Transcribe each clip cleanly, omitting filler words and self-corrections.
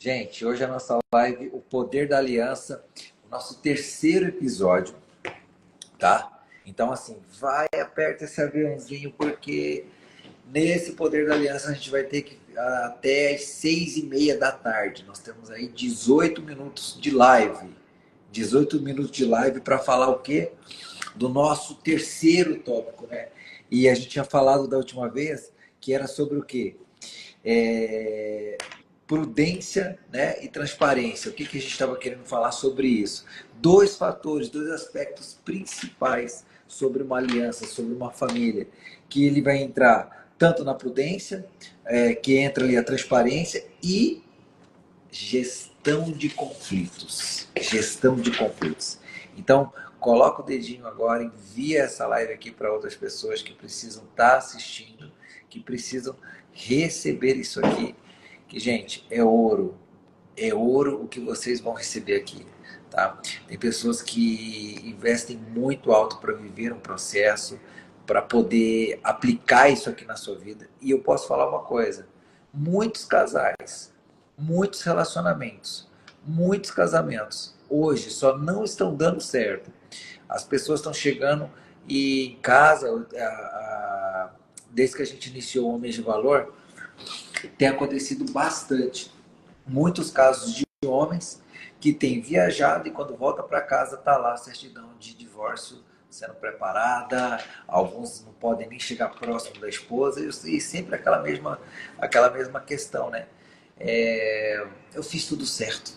Gente, hoje a nossa live, O Poder da Aliança, o nosso terceiro episódio, tá? Então, assim, vai, aperta esse aviãozinho, porque nesse Poder da Aliança a gente vai ter que até às 6h30 da tarde. Nós temos aí 18 minutos de live. 18 minutos de live para falar o quê? Do nosso terceiro tópico, né? E a gente tinha falado da última vez que era sobre o quê? Prudência, né, e transparência. O que a gente estava querendo falar sobre isso? Dois fatores, dois aspectos principais sobre uma aliança, sobre uma família, que ele vai entrar tanto na prudência, que entra ali a transparência e gestão de conflitos. Gestão de conflitos. Então, coloca o dedinho agora, envia essa live aqui para outras pessoas que precisam estar assistindo, que precisam receber isso aqui. Que, gente, é ouro o que vocês vão receber aqui, tá? Tem pessoas que investem muito alto para viver um processo, para poder aplicar isso aqui na sua vida. E eu posso falar uma coisa: muitos casais, muitos relacionamentos, muitos casamentos hoje só não estão dando certo. As pessoas estão chegando e em casa, desde que a gente iniciou o Homens de Valor, tem acontecido bastante. Muitos casos de homens que têm viajado e quando volta para casa está lá a certidão de divórcio sendo preparada, alguns não podem nem chegar próximo da esposa e sempre aquela mesma questão, né? Eu fiz tudo certo.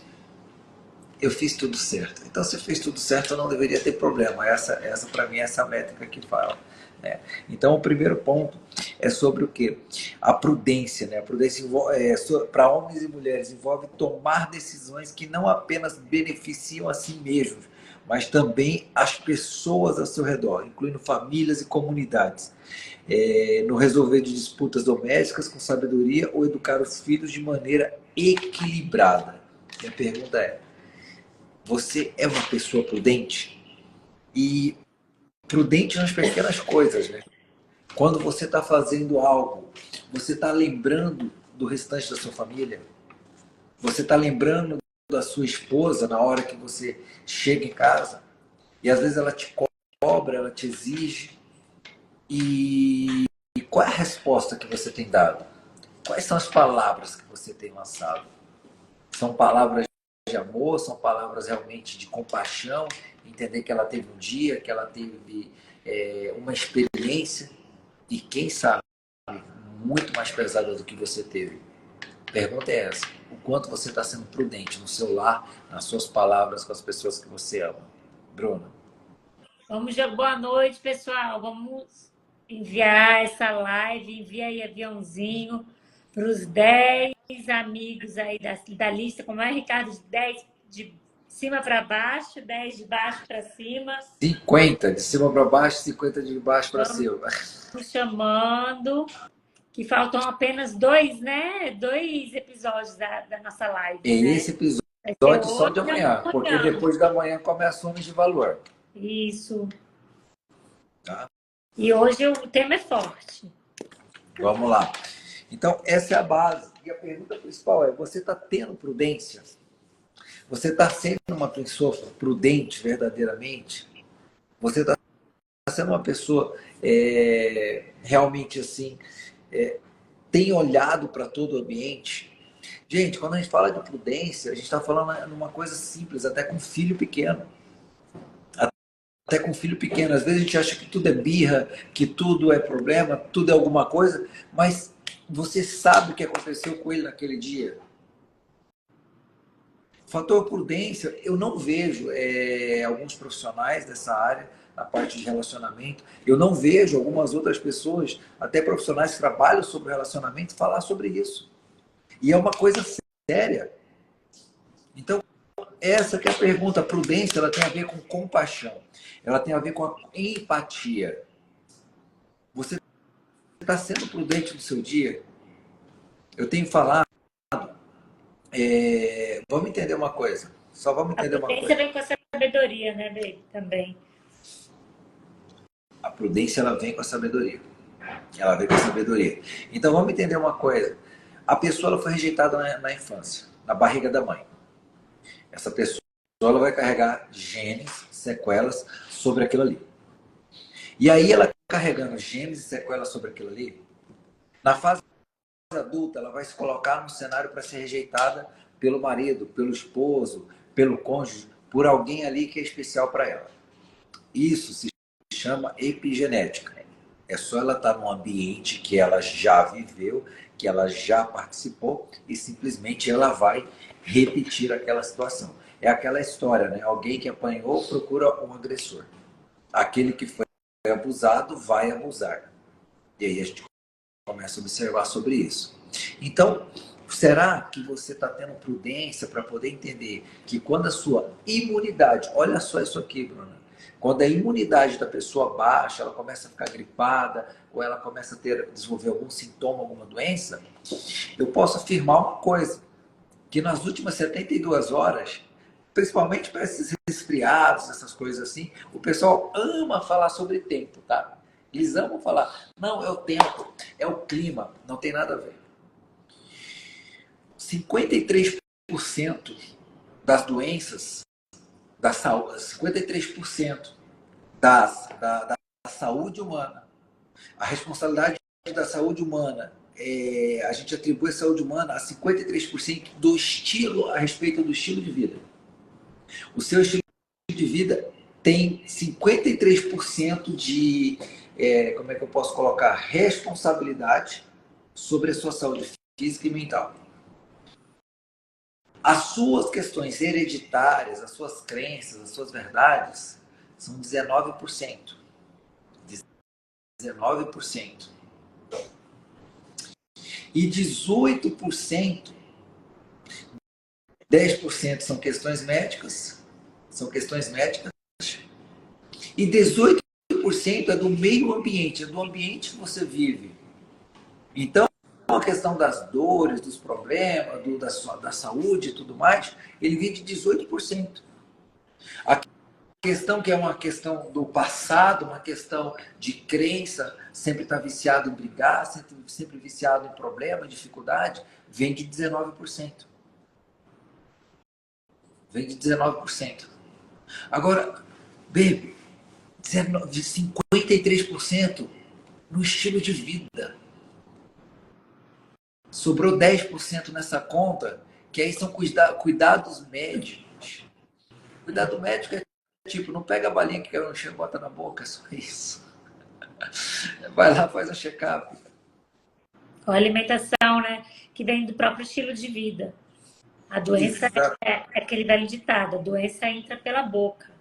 Eu fiz tudo certo. Então, se eu fiz tudo certo, eu não deveria ter problema. Essa para mim, é essa métrica que fala. Né? Então, o primeiro ponto é sobre o quê? A prudência. Né? A prudência para homens e mulheres envolve tomar decisões que não apenas beneficiam a si mesmos, mas também as pessoas ao seu redor, incluindo famílias e comunidades. No resolver de disputas domésticas com sabedoria ou educar os filhos de maneira equilibrada. E a pergunta é: você é uma pessoa prudente? E prudente nas pequenas coisas, né? Quando você está fazendo algo, você está lembrando do restante da sua família? Você está lembrando da sua esposa na hora que você chega em casa? E às vezes ela te cobra, ela te exige. E qual é a resposta que você tem dado? Quais são as palavras que você tem lançado? São palavras de amor, são palavras realmente de compaixão, entender que ela teve um dia, que ela teve uma experiência e quem sabe muito mais pesada do que você teve. A pergunta é essa: o quanto você está sendo prudente no seu lar, nas suas palavras com as pessoas que você ama? Bruna. Boa noite, pessoal. Vamos enviar essa live, envia aí aviãozinho para os 10 amigos aí da lista, como é, Ricardo? 10 de cima para baixo, 10 de baixo para cima. 50 de cima para baixo, 50 de baixo para cima. Estamos chamando, que faltam apenas 2, né? 2 episódios da nossa live. É, né? esse episódio só de amanhã, porque depois da manhã começa o Homens de Valor. Isso. Tá? E hoje o tema é forte. Vamos lá. Então, essa é a base. E a pergunta principal é: você está tendo prudência? Você está sendo uma pessoa prudente verdadeiramente? Você está sendo uma pessoa realmente assim, tem olhado para todo o ambiente? Gente, quando a gente fala de prudência, a gente está falando numa coisa simples, até com filho pequeno. Até com filho pequeno. Às vezes a gente acha que tudo é birra, que tudo é problema, tudo é alguma coisa, mas você sabe o que aconteceu com ele naquele dia? Fator prudência, eu não vejo alguns profissionais dessa área, na parte de relacionamento, eu não vejo algumas outras pessoas, até profissionais que trabalham sobre relacionamento, falar sobre isso. E é uma coisa séria. Então, essa que é a pergunta. A prudência, ela tem a ver com compaixão. Ela tem a ver com a empatia. Você está sendo prudente no seu dia? Eu tenho falado... vamos entender uma coisa. Só vamos entender uma coisa. A prudência vem com a sabedoria, né, Bê? Também. A prudência, ela vem com a sabedoria. Ela vem com a sabedoria. Então, vamos entender uma coisa. A pessoa ela foi rejeitada na infância. na barriga da mãe. Essa pessoa ela vai carregar genes, sequelas sobre aquilo ali. E aí ela carregando genes e sequelas sobre aquilo ali, na fase adulta ela vai se colocar no cenário para ser rejeitada pelo marido, pelo esposo, pelo cônjuge, por alguém ali que é especial para ela. Isso se chama epigenética. É só ela estar num ambiente que ela já viveu, que ela já participou e simplesmente ela vai repetir aquela situação. É aquela história, né? Alguém que apanhou procura um agressor. Aquele que foi abusado vai abusar. E aí a gente começa a observar sobre isso. Então, será que você está tendo prudência para poder entender que quando a sua imunidade, olha só isso aqui, Bruna, quando a imunidade da pessoa baixa, ela começa a ficar gripada, ou ela começa a desenvolver algum sintoma, alguma doença, eu posso afirmar uma coisa, que nas últimas 72 horas, principalmente para esses resfriados, essas coisas assim, o pessoal ama falar sobre tempo, tá? Eles amam falar, não, é o tempo, é o clima, não tem nada a ver. 53% das doenças da saúde, 53% da saúde humana, a responsabilidade da saúde humana, a gente atribui a saúde humana a 53% do estilo, a respeito do estilo de vida. O seu estilo de vida tem 53% de, como é que eu posso colocar, responsabilidade sobre a sua saúde física e mental. As suas questões hereditárias, as suas crenças, as suas verdades, são 19%. 19%. E 18%, 10% são questões médicas, e 18% é do meio ambiente, é do ambiente que você vive. Então, a questão das dores, dos problemas, da saúde e tudo mais, ele vem de 18%. A questão que é uma questão do passado, uma questão de crença, sempre está viciado em brigar, sempre viciado em problema, dificuldade, vem de 19%. Vem de 19%. Agora, baby, 53% no estilo de vida. Sobrou 10% nessa conta, que aí são cuidados médicos. Cuidado médico é tipo, não pega a balinha que caiu no chão e bota na boca, é só isso. Vai lá, faz um check-up. Com a alimentação, né? Que vem do próprio estilo de vida. A doença é aquele velho ditado, a doença entra pela boca.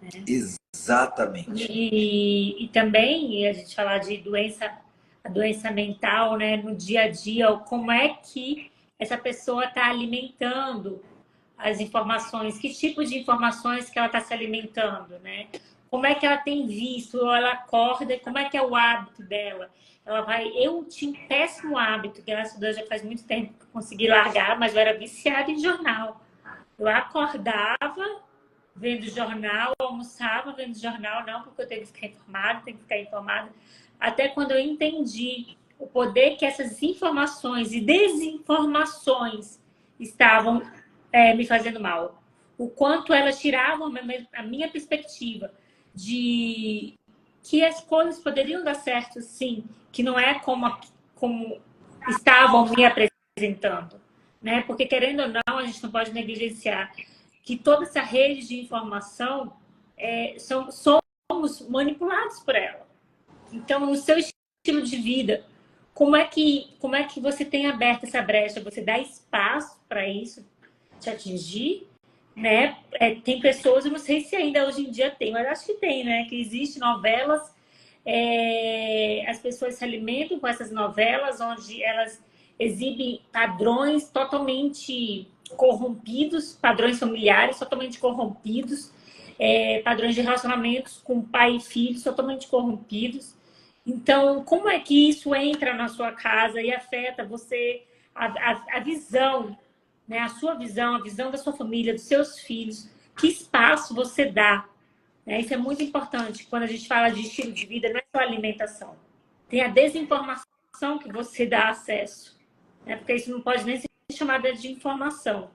Né? Exatamente. E também a gente falar de a doença mental, né? No dia a dia, como é que essa pessoa está alimentando as informações, que tipo de informações que ela está se alimentando, né? Como é que ela tem visto, ou ela acorda, como é que é o hábito dela? Eu tinha um péssimo hábito, que graças a Deus já faz muito tempo que eu consegui largar, mas eu era viciada em jornal. Eu acordava vendo jornal, almoçava vendo jornal, não porque eu tenho que ficar informada, até quando eu entendi o poder que essas informações e desinformações estavam me fazendo mal. O quanto elas tiravam a minha perspectiva de que as coisas poderiam dar certo, sim, que não é como estavam me apresentando, né? Porque, querendo ou não, a gente não pode negligenciar que toda essa rede de informação somos manipulados por ela. Então, no seu estilo de vida, como é que você tem aberto essa brecha? Você dá espaço para isso te atingir, né? Tem pessoas, eu não sei se ainda hoje em dia tem, mas acho que tem, né? Que existem novelas, as pessoas se alimentam com essas novelas, onde elas exibem padrões totalmente corrompidos, padrões familiares totalmente corrompidos, padrões de relacionamentos com pai e filhos totalmente corrompidos. Então, como é que isso entra na sua casa e afeta você, a visão, né? A sua visão, a visão da sua família, dos seus filhos, que espaço você dá, né? Isso é muito importante. Quando a gente fala de estilo de vida, não é só alimentação. Tem a desinformação que você dá acesso, né? Porque isso não pode nem ser chamada de informação.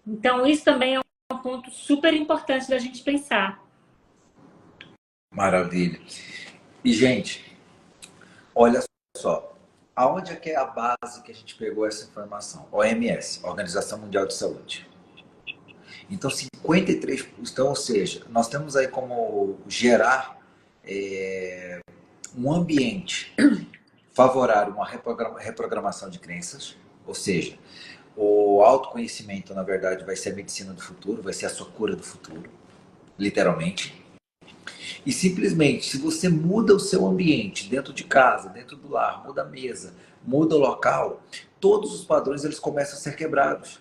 Então, isso também é um ponto super importante da gente pensar. Maravilha. E, gente, olha só, aonde é que é a base que a gente pegou essa informação? OMS, Organização Mundial de Saúde. Então, 53%, então, ou seja, nós temos aí como gerar um ambiente favorável a uma reprogramação de crenças, ou seja, o autoconhecimento, na verdade, vai ser a medicina do futuro, vai ser a sua cura do futuro, literalmente. E simplesmente, se você muda o seu ambiente dentro de casa, dentro do lar, muda a mesa, muda o local, todos os padrões eles começam a ser quebrados.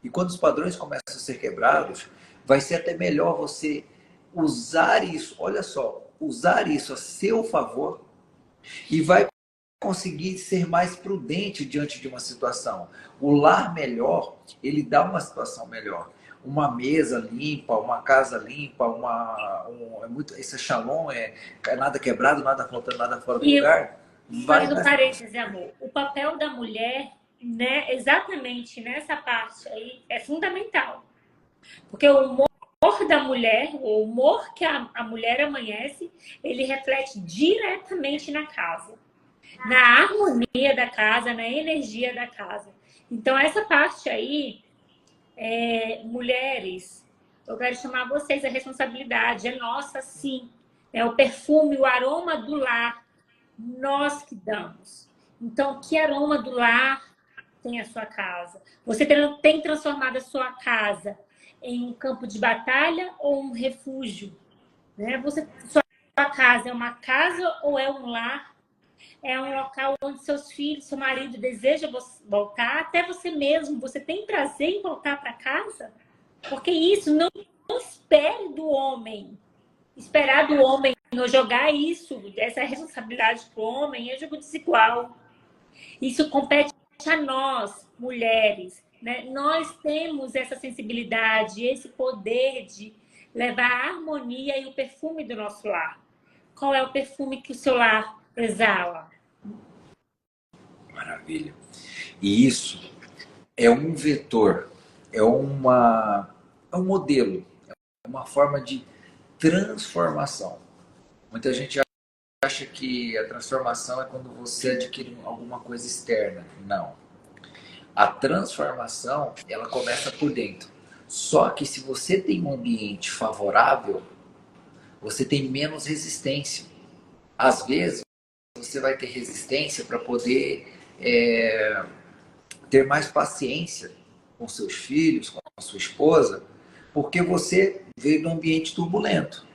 E quando os padrões começam a ser quebrados, vai ser até melhor você usar isso, olha só, usar isso a seu favor e vai conseguir ser mais prudente diante de uma situação. O lar melhor, ele dá uma situação melhor. Uma mesa limpa, uma casa limpa, esse shalom é nada quebrado, nada faltando, nada fora do lugar. Fazendo parênteses, amor, o papel da mulher, né, exatamente nessa parte aí, é fundamental. Porque o humor da mulher, o humor que a mulher amanhece, ele reflete diretamente na casa, na harmonia da casa, na energia da casa. Então, essa parte aí, mulheres, eu quero chamar vocês, a responsabilidade é nossa, sim. É o perfume, o aroma do lar, nós que damos. Então, que aroma do lar tem a sua casa? Você tem transformado a sua casa em um campo de batalha ou um refúgio? Né? Sua casa é uma casa ou é um lar? É um local onde seus filhos, seu marido deseja voltar? Até você mesmo, você tem prazer em voltar para casa? Porque isso não espere do homem. Esperar do homem ou jogar isso, essa responsabilidade para o homem, é jogo desigual. Isso compete a nós, mulheres. Né? Nós temos essa sensibilidade, esse poder de levar a harmonia e o perfume do nosso lar. Qual é o perfume que o seu lar exala? Maravilha. E isso é um vetor, é um modelo, é uma forma de transformação. Muita gente acha que a transformação é quando você adquire alguma coisa externa. Não. A transformação, ela começa por dentro. Só que se você tem um ambiente favorável, você tem menos resistência. Às vezes, você vai ter resistência para poder ter mais paciência com seus filhos, com a sua esposa, porque você veio de um ambiente turbulento,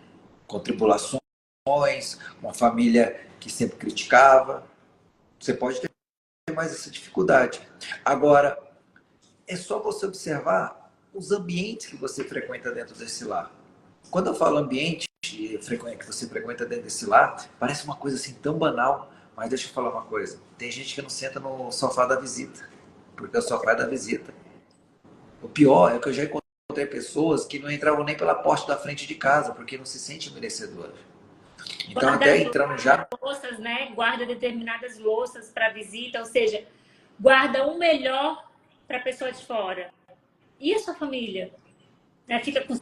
com tribulações, uma família que sempre criticava. Você pode ter mais essa dificuldade. Agora, é só você observar os ambientes que você frequenta dentro desse lar. Quando eu falo ambiente que você frequenta dentro desse lar, parece uma coisa assim tão banal, mas deixa eu falar uma coisa. Tem gente que não senta no sofá da visita, porque o sofá é da visita. O pior é que eu já encontrei pessoas que não entravam nem pela porta da frente de casa, porque não se sente merecedoras. Então, até entrando já... Louças, né? Guarda determinadas louças para visita, ou seja, guarda o melhor para a pessoa de fora. E a sua família? Né? Fica com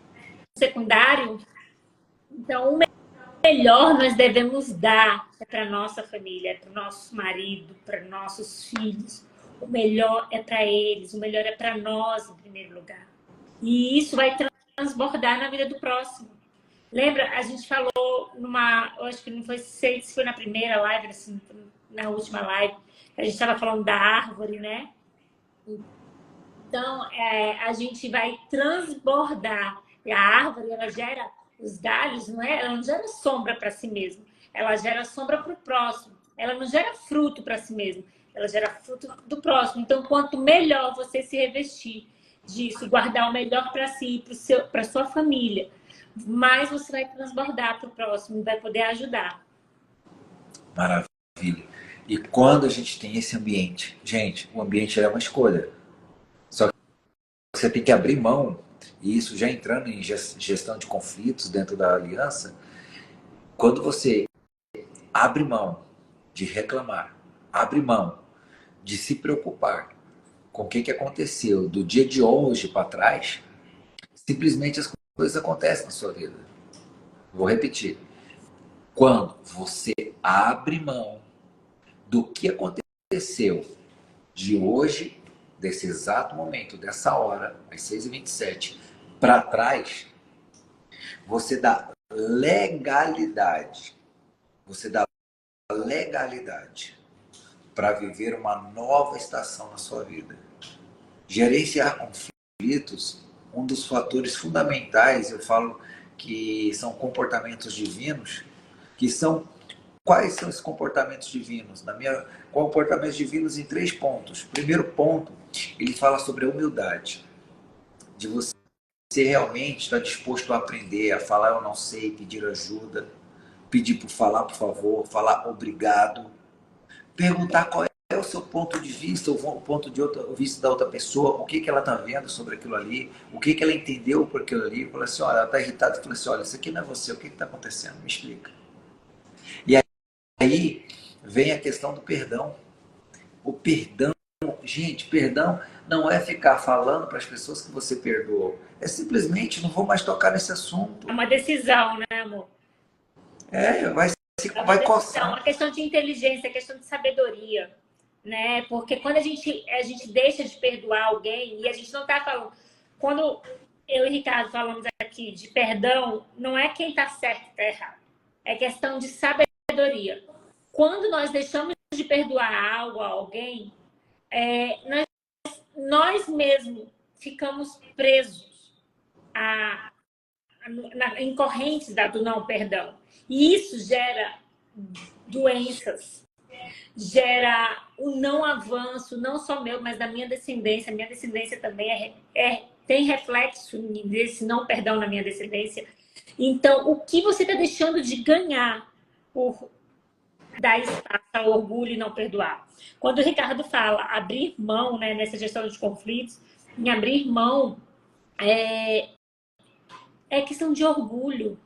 secundário? Então, o melhor nós devemos dar para a nossa família, para o nosso marido, para nossos filhos. O melhor é para eles, o melhor é para nós, em primeiro lugar. E isso vai transbordar na vida do próximo. Lembra, a gente falou eu acho que não foi, sei se foi na primeira live, assim, na última live, a gente estava falando da árvore, né? Então, a gente vai transbordar. E a árvore, ela gera os galhos, não é? Ela não gera sombra para si mesma. Ela gera sombra para o próximo. Ela não gera fruto para si mesma. Ela gera fruto do próximo. Então, quanto melhor você se revestir disso, guardar o melhor para si e para sua família, mais você vai transbordar para o próximo e vai poder ajudar. Maravilha. E quando a gente tem esse ambiente, gente, o ambiente é uma escolha. Só que você tem que abrir mão, e isso já entrando em gestão de conflitos dentro da aliança, quando você abre mão de reclamar, abre mão de se preocupar com o que aconteceu do dia de hoje para trás, simplesmente as coisas acontecem na sua vida. Vou repetir. Quando você abre mão do que aconteceu de hoje, desse exato momento, dessa hora, às 6h27, para trás, você dá legalidade. Você dá legalidade para viver uma nova estação na sua vida. Gerenciar conflitos, um dos fatores fundamentais, eu falo que são comportamentos divinos, que são quais são os comportamentos divinos? Comportamentos divinos em 3 pontos. Primeiro ponto, ele fala sobre a humildade, de você realmente estar disposto a aprender, a falar eu não sei, pedir ajuda, pedir por falar por favor, falar obrigado, perguntar qual é o seu ponto de vista, o ponto de vista da outra pessoa, o que ela está vendo sobre aquilo ali, o que ela entendeu por aquilo ali. Fala assim, olha, ela está irritada, fala assim, olha, isso aqui não é você, o que está acontecendo? Me explica. E aí vem a questão do perdão. O perdão, gente, perdão não é ficar falando para as pessoas que você perdoou. É simplesmente, não vou mais tocar nesse assunto. É uma decisão, né, amor? Vai coçar. É uma questão de inteligência, é questão de sabedoria, né? Porque quando a gente deixa de perdoar alguém, e a gente não está falando... Quando eu e Ricardo falamos aqui de perdão, não é quem está certo e está errado. É questão de sabedoria. Quando nós deixamos de perdoar algo a alguém, nós mesmos ficamos presos em correntes do não perdão. E isso gera doenças, gera um não avanço, não só meu, mas da minha descendência. Minha descendência também tem reflexo desse não perdão na minha descendência. Então, o que você está deixando de ganhar por dar espaço ao orgulho e não perdoar? Quando o Ricardo fala abrir mão, né, nessa gestão de conflitos, em abrir mão é questão de orgulho.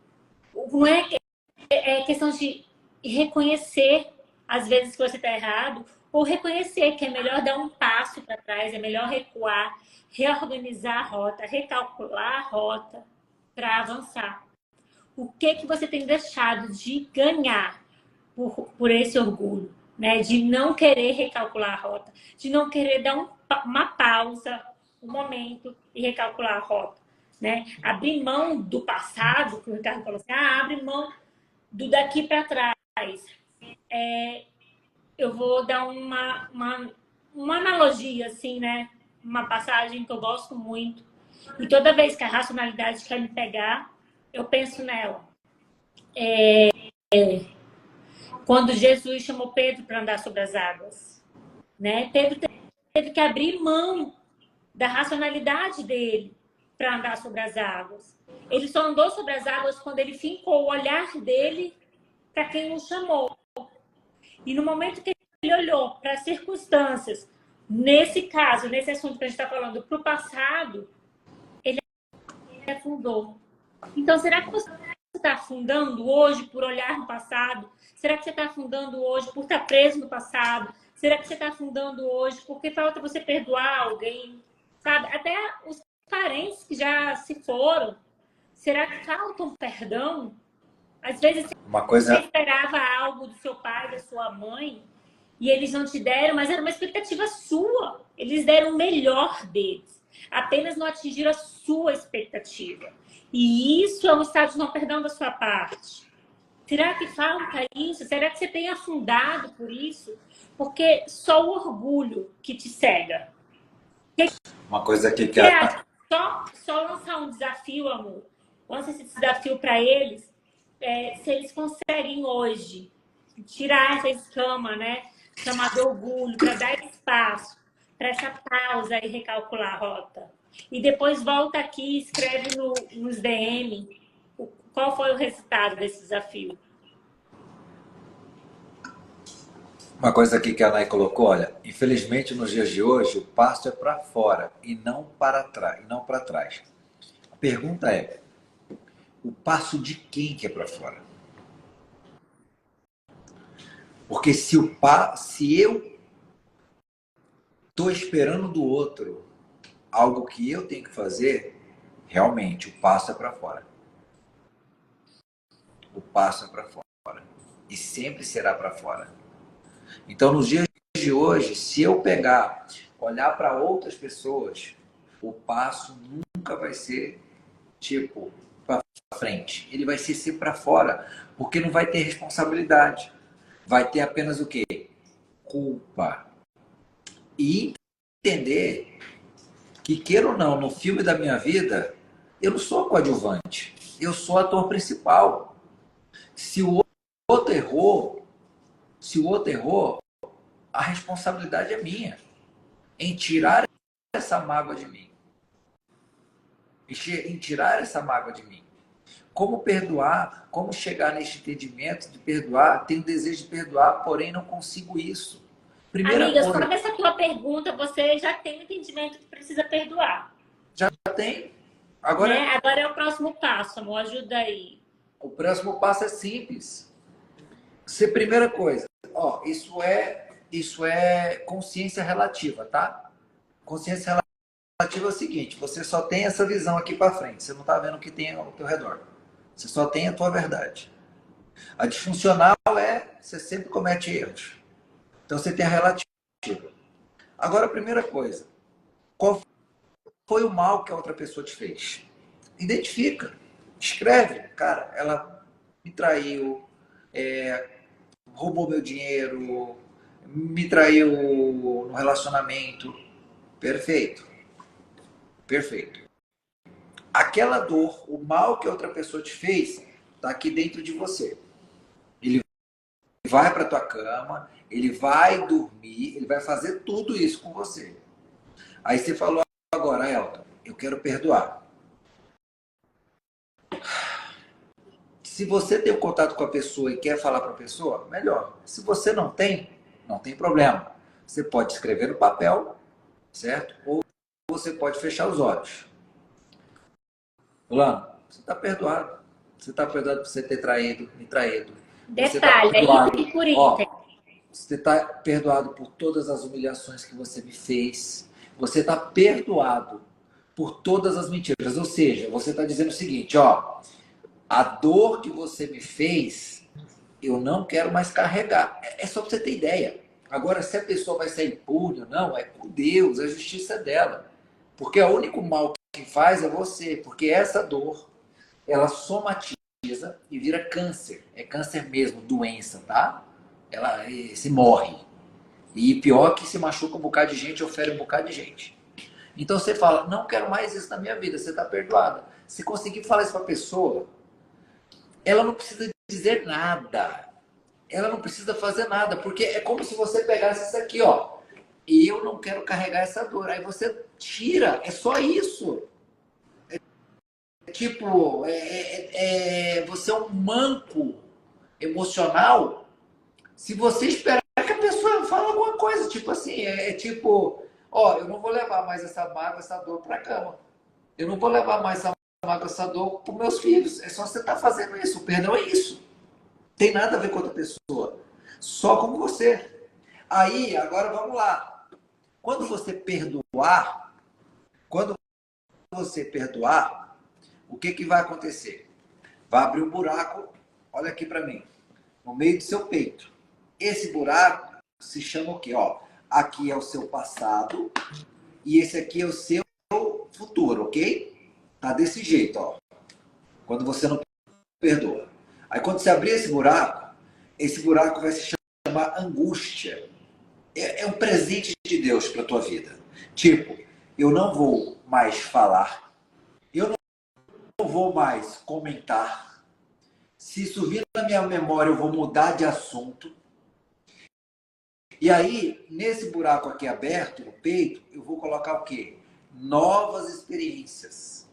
Não é questão de reconhecer às vezes que você está errado, ou reconhecer que é melhor dar um passo para trás, é melhor recuar, reorganizar a rota, recalcular a rota para avançar. O que você tem deixado de ganhar por esse orgulho, né? De não querer recalcular a rota, de não querer dar uma pausa, um momento e recalcular a rota, né? Abrir mão do passado, que o Ricardo falou assim, abre mão do daqui para trás. Eu vou dar uma analogia, assim, né? Uma passagem que eu gosto muito. E toda vez que a racionalidade quer me pegar, eu penso nela. Quando Jesus chamou Pedro para andar sobre as águas, né? Pedro teve que abrir mão da racionalidade dele para andar sobre as águas. Ele só andou sobre as águas quando ele fincou o olhar dele para quem o chamou. E no momento que ele olhou para as circunstâncias, nesse caso, nesse assunto que a gente está falando, para o passado, ele afundou. Então, será que você está afundando hoje por olhar no passado? Será que você está afundando hoje por estar preso no passado? Será que você está afundando hoje porque falta você perdoar alguém? Sabe? Até os parentes que já se foram. Será que faltam perdão? Às vezes você esperava algo do seu pai, da sua mãe, e eles não te deram, mas era uma expectativa sua. Eles deram o melhor deles. Apenas não atingiram a sua expectativa. E isso é um estado de não perdão da sua parte. Será que falta isso? Será que você tem afundado por isso? Porque só o orgulho que te cega. Uma coisa que só lançar um desafio, amor. Lança esse desafio para eles. Se eles conseguem hoje tirar essa escama, né? Chamada orgulho, para dar espaço para essa pausa e recalcular a rota. E depois volta aqui e escreve nos DM qual foi o resultado desse desafio. Uma coisa aqui que a Nay colocou, olha, infelizmente nos dias de hoje o passo é para fora e não para trás, e não para trás. A pergunta é, o passo de quem que é para fora? Porque se eu estou esperando do outro algo que eu tenho que fazer, realmente o passo é para fora. O passo é para fora. E sempre será para fora. Então, nos dias de hoje, se eu pegar, olhar para outras pessoas, o passo nunca vai ser tipo para frente. Ele vai ser sempre para fora, porque não vai ter responsabilidade. Vai ter apenas o quê? Culpa. E entender que, queira ou não, no filme da minha vida, eu não sou coadjuvante. Eu sou ator principal. Se o outro errou, a responsabilidade é minha em tirar essa mágoa de mim. Em tirar essa mágoa de mim. Como perdoar? Como chegar nesse entendimento de perdoar? Tenho desejo de perdoar, porém não consigo isso. Primeira Amiga, coisa. só nessa tua pergunta você já tem o entendimento que precisa perdoar. Já tem. Agora é o próximo passo, amor. Ajuda aí. O próximo passo é simples. Primeira coisa, ó, isso é consciência relativa, tá? Consciência relativa é o seguinte: você só tem essa visão aqui para frente, você não está vendo o que tem ao teu redor. Você só tem a tua verdade. A disfuncional é você sempre comete erros. Então você tem a relativa. Agora, a primeira coisa, qual foi o mal que a outra pessoa te fez? Identifica, escreve, cara, ela me traiu, roubou meu dinheiro, me traiu no relacionamento. Perfeito. Perfeito. Aquela dor, o mal que a outra pessoa te fez, está aqui dentro de você. Ele vai para tua cama, ele vai dormir, ele vai fazer tudo isso com você. Aí você falou agora, Elton, eu quero perdoar. Se você tem um contato com a pessoa e quer falar para a pessoa, melhor. Se você não tem problema. Você pode escrever no papel, certo? Ou você pode fechar os olhos. Fulano, você está perdoado. Você está perdoado por você ter me traído. Detalhe, é item por item. Você está perdoado por todas as humilhações que você me fez. Você está perdoado por todas as mentiras. Ou seja, você está dizendo o seguinte, ó, a dor que você me fez, eu não quero mais carregar. É só para você ter ideia. Agora, se a pessoa vai sair impune ou não, é com Deus, a justiça é dela. Porque o único mal que faz é você. Porque essa dor, ela somatiza e vira câncer. É câncer mesmo, doença, tá? Ela se morre. E pior que se machuca um bocado de gente, ofere um bocado de gente. Então você fala, não quero mais isso na minha vida, você está perdoada. Se conseguir falar isso para a pessoa, ela não precisa dizer nada. Ela não precisa fazer nada, porque é como se você pegasse isso aqui, ó. E eu não quero carregar essa dor. Aí você tira, é só isso. Tipo, você é um manco emocional. Se você esperar que a pessoa fale alguma coisa, tipo assim, tipo, ó, eu não vou levar mais essa mágoa, essa dor pra cama. Eu não vou levar mais essa mágoa, essa dor pros meus filhos. É só você estar fazendo isso. O perdão é isso. Tem nada a ver com outra pessoa. Só com você. Aí, agora vamos lá. Quando você perdoar, o que vai acontecer? Vai abrir um buraco, olha aqui para mim, no meio do seu peito. Esse buraco se chama o quê? Ó, aqui é o seu passado e esse aqui é o seu futuro, ok? Tá desse jeito, ó. Quando você não perdoa. Aí quando você abrir esse buraco vai se chamar angústia. É um presente de Deus para tua vida. Tipo, eu não vou mais falar, eu não vou mais comentar. Se isso vir na minha memória, eu vou mudar de assunto. E aí, nesse buraco aqui aberto, no peito, eu vou colocar o quê? Novas experiências,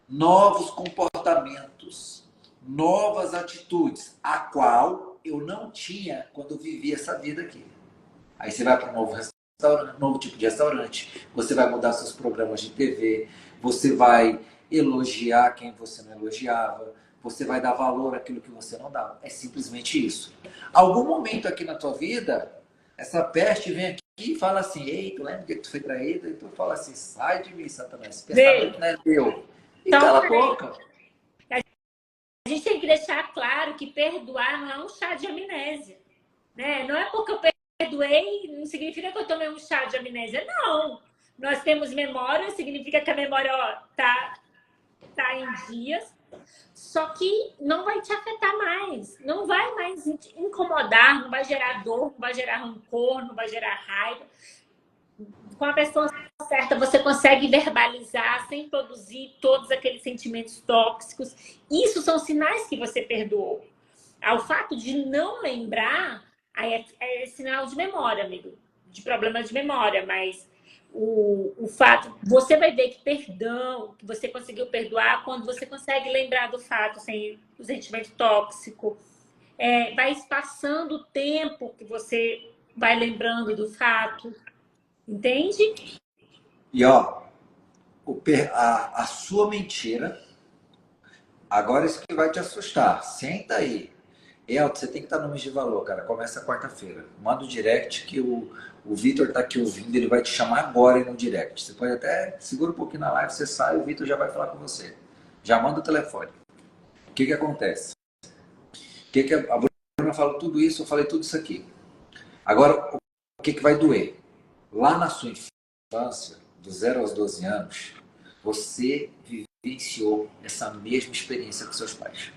novos comportamentos, novas atitudes, a qual eu não tinha quando eu vivia essa vida aqui. Aí você vai para um novo restaurante, novo tipo de restaurante, você vai mudar seus programas de TV, você vai elogiar quem você não elogiava, você vai dar valor àquilo que você não dava. É simplesmente isso. Algum momento aqui na tua vida, essa peste vem aqui e fala assim, ei, tu lembra que tu foi traído? E tu fala assim, sai de mim, Satanás, esse Vê. pensamento não é teu. E Então, cala a peraí. boca. A gente tem que deixar claro que perdoar não é um chá de amnésia. Né? Não é porque eu perdoei, não significa que eu tomei um chá de amnésia. Não. Nós temos memória, significa que a memória tá em dias, só que não vai te afetar mais. Não vai mais incomodar, não vai gerar dor, não vai gerar rancor, não vai gerar raiva. Com a pessoa certa, você consegue verbalizar sem produzir todos aqueles sentimentos tóxicos. Isso são sinais que você perdoou. Ao fato de não lembrar, aí é sinal de memória, amigo, de problema de memória, mas o fato, você vai ver que perdão, que você conseguiu perdoar quando você consegue lembrar do fato sem o sentimento tóxico. Vai passando o tempo que você vai lembrando do fato. Entende? E ó, a sua mentira, agora isso que vai te assustar. Senta aí. Elton, você tem que estar no mês de valor, cara. Começa quarta-feira. Manda o direct que o Vitor tá aqui ouvindo, ele vai te chamar agora no direct. Você pode até, segura um pouquinho na live, você sai, o Vitor já vai falar com você. Já manda o telefone. O que acontece? A Bruna falou tudo isso, eu falei tudo isso aqui. Agora, o que vai doer? Lá na sua infância, do 0 aos 12 anos, você vivenciou essa mesma experiência com seus pais.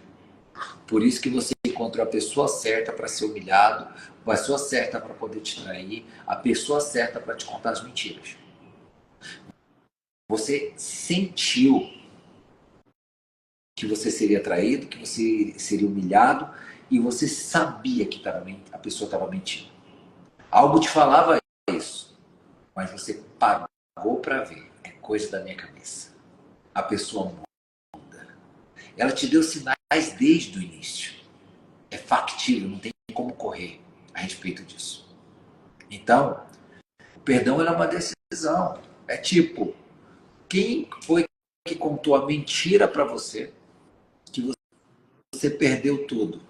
Por isso que você encontrou a pessoa certa para ser humilhado, a pessoa certa para poder te trair, a pessoa certa para te contar as mentiras. Você sentiu que você seria traído, que você seria humilhado, e você sabia que a pessoa estava mentindo. Algo te falava isso, mas você pagou para ver. É coisa da minha cabeça. A pessoa muda. Ela te deu sinais desde o início. É factível, não tem como correr a respeito disso. Então, o perdão é uma decisão. É tipo, quem foi que contou a mentira para você que você perdeu tudo?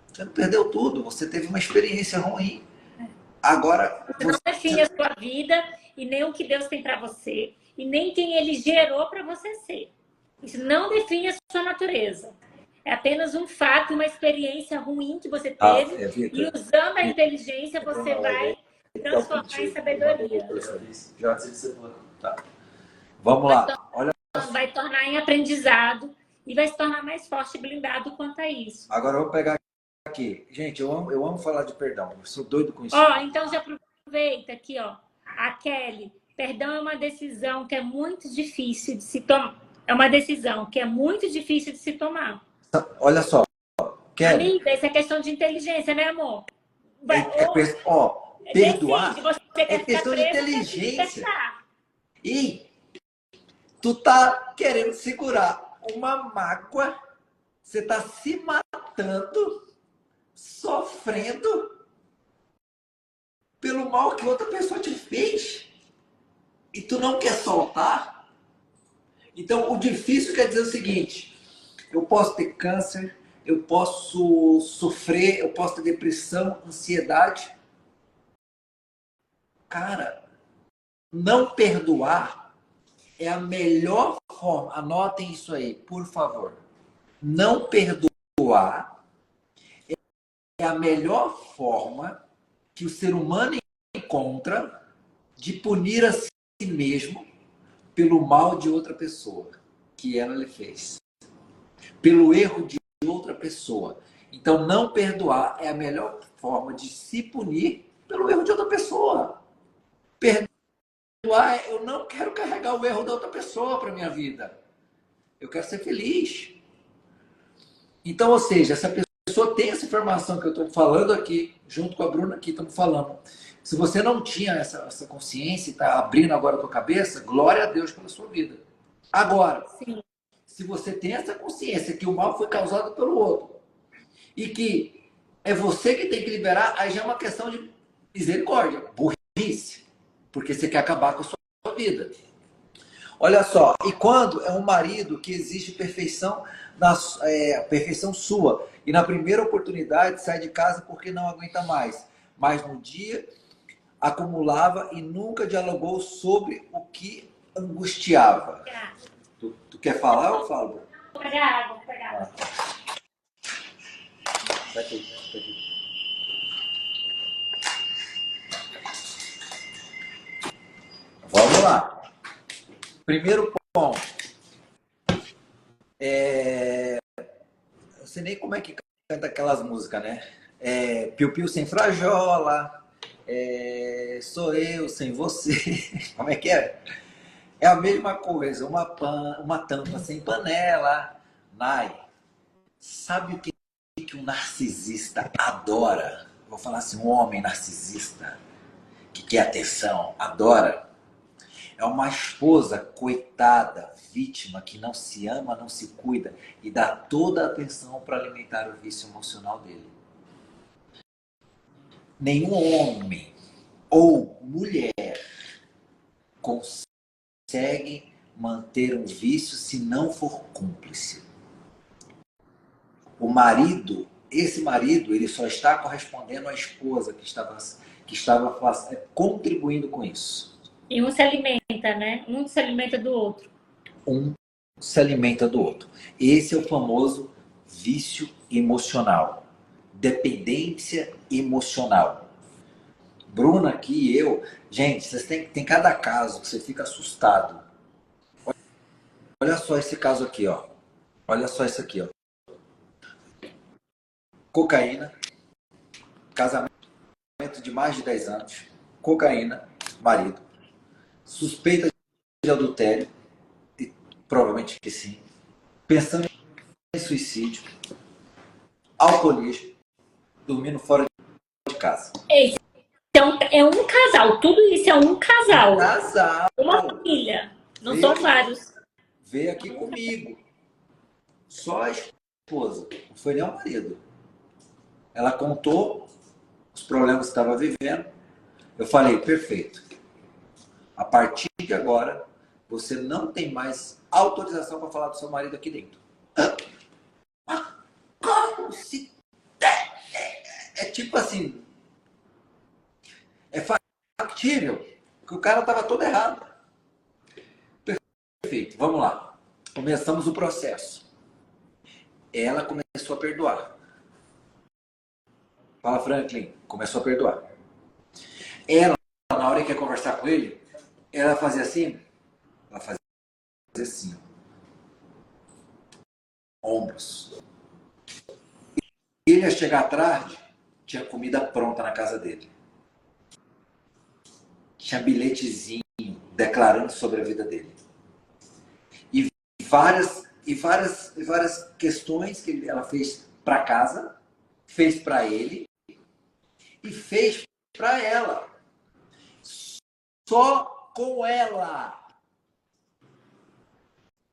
Você não perdeu tudo, você teve uma experiência ruim. Agora, você não define a sua vida e nem o que Deus tem para você e nem quem Ele gerou para você ser. Isso não define a sua natureza. É apenas um fato, uma experiência ruim que você teve e usando a inteligência você vai transformar em sabedoria. Tá. Vamos lá. Olha. Vai tornar em aprendizado e vai se tornar mais forte e blindado quanto a isso. Agora eu vou pegar aqui. Gente, eu amo falar de perdão. Eu sou doido com isso. Então já aproveita aqui, a Kelly. Perdão é uma decisão que é muito difícil de se tomar. É uma decisão que é muito difícil de se tomar. Olha só, Kelly. Amiga, isso é questão de inteligência, né, amor? Perdoar é questão de inteligência. E tu tá querendo segurar uma mágoa, você tá se matando, sofrendo pelo mal que outra pessoa te fez e tu não quer soltar. Então, o difícil quer dizer o seguinte: eu posso ter câncer, eu posso sofrer, eu posso ter depressão, ansiedade. Cara, não perdoar é a melhor forma. Anotem isso aí, por favor. Não perdoar é a melhor forma que o ser humano encontra de punir a si mesmo pelo mal de outra pessoa que ela lhe fez. Pelo erro de outra pessoa. Então, não perdoar é a melhor forma de se punir pelo erro de outra pessoa. Perdoar é, eu não quero carregar o erro da outra pessoa para minha vida. Eu quero ser feliz. Então, ou seja, essa pessoa tem essa informação que eu estou falando aqui, junto com a Bruna aqui, estamos falando. Se você não tinha essa consciência e está abrindo agora a tua cabeça, glória a Deus pela sua vida. Agora, sim, se você tem essa consciência que o mal foi causado pelo outro e que é você que tem que liberar, aí já é uma questão de misericórdia, burrice, porque você quer acabar com a sua vida. Olha só, e quando é um marido que exige perfeição, perfeição sua, e na primeira oportunidade sai de casa porque não aguenta mais, mas no dia acumulava e nunca dialogou sobre o que angustiava. Tu quer falar ou eu falo? Vou pegar água, vou pegar água. Tá aqui, tá aqui. Vamos lá. Primeiro ponto. Eu sei nem como é que canta aquelas músicas, né? Piu-piu sem frajola. Sou eu sem você. Como é que é? É a mesma coisa. Uma tampa sem panela. Nai, sabe o que um narcisista adora? Vou falar assim, um homem narcisista que quer atenção, adora. É uma esposa coitada, vítima, que não se ama, não se cuida e dá toda a atenção para alimentar o vício emocional dele. Nenhum homem ou mulher consegue manter um vício se não for cúmplice. O marido, esse marido, ele só está correspondendo à esposa que estava contribuindo com isso. E um se alimenta, né? Um se alimenta do outro. Um se alimenta do outro. Esse é o famoso vício emocional. Dependência emocional. Bruna aqui e eu... Gente, vocês tem cada caso que você fica assustado. Olha só esse caso aqui, ó. Olha só esse aqui, ó. Cocaína. Casamento de mais de 10 anos. Cocaína. Marido. Suspeita de adultério. E provavelmente que sim. Pensando em suicídio. Alcoolismo. Dormindo fora de casa. Então, é um casal. Tudo isso é um casal. Casal. Uma família. Não são vários. Veio aqui comigo. Só a esposa. Não foi nem o marido. Ela contou os problemas que estava vivendo. Eu falei, perfeito. A partir de agora, você não tem mais autorização para falar do seu marido aqui dentro. Como se... É tipo assim... É factível que o cara estava todo errado. Perfeito, vamos lá. Começamos o processo. Ela começou a perdoar. Fala, Franklin. Começou a perdoar. Ela, na hora que ia conversar com ele, ela fazia assim. Ela fazia assim. Ombros. Ele ia chegar tarde, tinha comida pronta na casa dele. Tinha bilhetezinho declarando sobre a vida dele. E várias questões que ela fez para casa, fez para ele e fez para ela. Só com ela.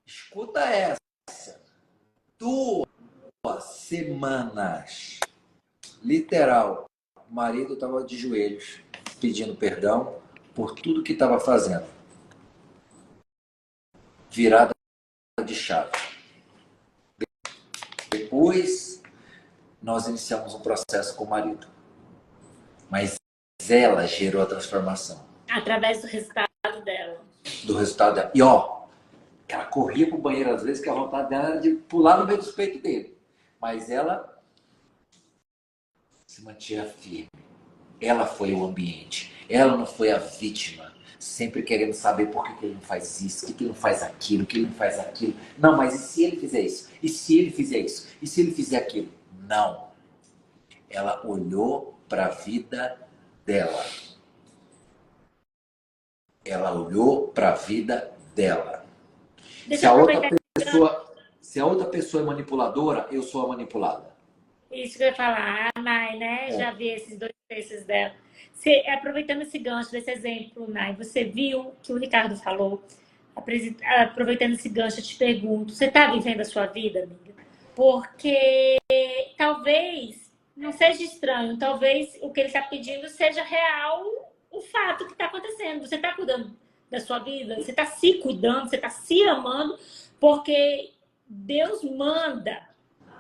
Escuta essa. 2 semanas. Literal. O marido estava de joelhos, pedindo perdão por tudo que estava fazendo. Virada de chave. Depois, nós iniciamos um processo com o marido. Mas ela gerou a transformação. Através do resultado dela. Do resultado dela. E ó, ela corria pro banheiro às vezes, que a vontade dela era de pular no meio dos peitos dele. Mas ela se mantinha firme. Ela foi o ambiente. Ela não foi a vítima. Sempre querendo saber por que ele não faz isso, por que ele não faz aquilo, que ele não faz aquilo. Não, mas e se ele fizer isso? E se ele fizer isso? E se ele fizer aquilo? Não. Ela olhou para a vida dela. Ela olhou para a vida dela. Se a outra pessoa é manipuladora, eu sou a manipulada. Isso que eu ia falar, a Nai, né? Já vi esses 2 textos dela. Aproveitando esse gancho desse exemplo, Nai, você viu que o Ricardo falou? Aproveitando esse gancho, eu te pergunto, você está vivendo a sua vida, amiga? Porque talvez não seja estranho, talvez o que ele está pedindo seja real, o fato que está acontecendo. Você está cuidando da sua vida, você está se cuidando, você está se amando, porque Deus manda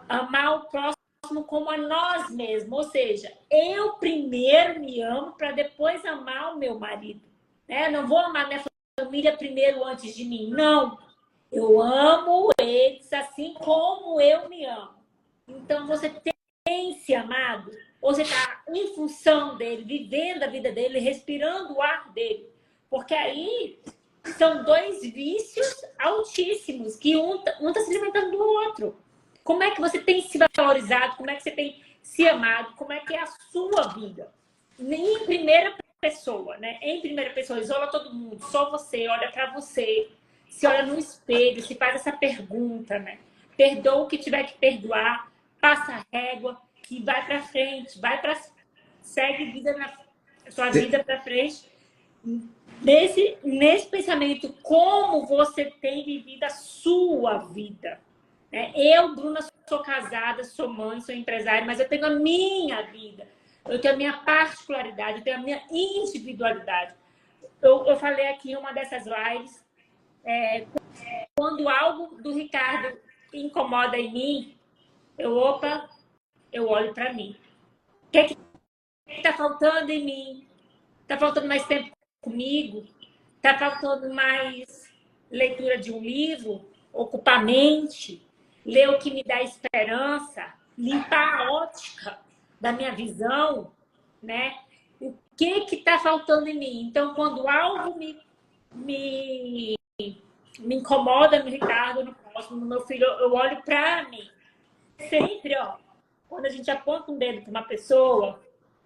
amar o próximo próximo como a nós mesmos. Ou seja, eu primeiro me amo para depois amar o meu marido. Né? Não vou amar minha família primeiro antes de mim. Não. Eu amo eles assim como eu me amo. Então, você tem se amado? Ou você está em função dele, vivendo a vida dele, respirando o ar dele? Porque aí são dois vícios altíssimos, que um tá se alimentando do outro. Como é que você tem se valorizado? Como é que você tem se amado? Como é que é a sua vida? Em primeira pessoa, né? Em primeira pessoa, isola todo mundo, só você, olha para você, se olha no espelho, se faz essa pergunta, né? Perdoa o que tiver que perdoar, passa a régua, que vai para frente, segue vida sua vida para frente. Nesse pensamento, como você tem vivido a sua vida. Né? Eu, Bruna, sou casada, sou mãe, sou empresária, mas eu tenho a minha vida. Eu tenho a minha particularidade, eu tenho a minha individualidade. Eu falei aqui em uma dessas lives, quando algo do Ricardo incomoda em mim, eu olho para mim. O que está faltando em mim? Está faltando mais tempo comigo? Está faltando mais leitura de um livro? Ocupar a mente? Ler o que me dá esperança? Limpar a ótica da minha visão? Né? O que está faltando em mim? Então, quando algo me incomoda no Ricardo, no próximo, no meu filho, eu olho para mim. Sempre, ó, quando a gente aponta um dedo para uma pessoa,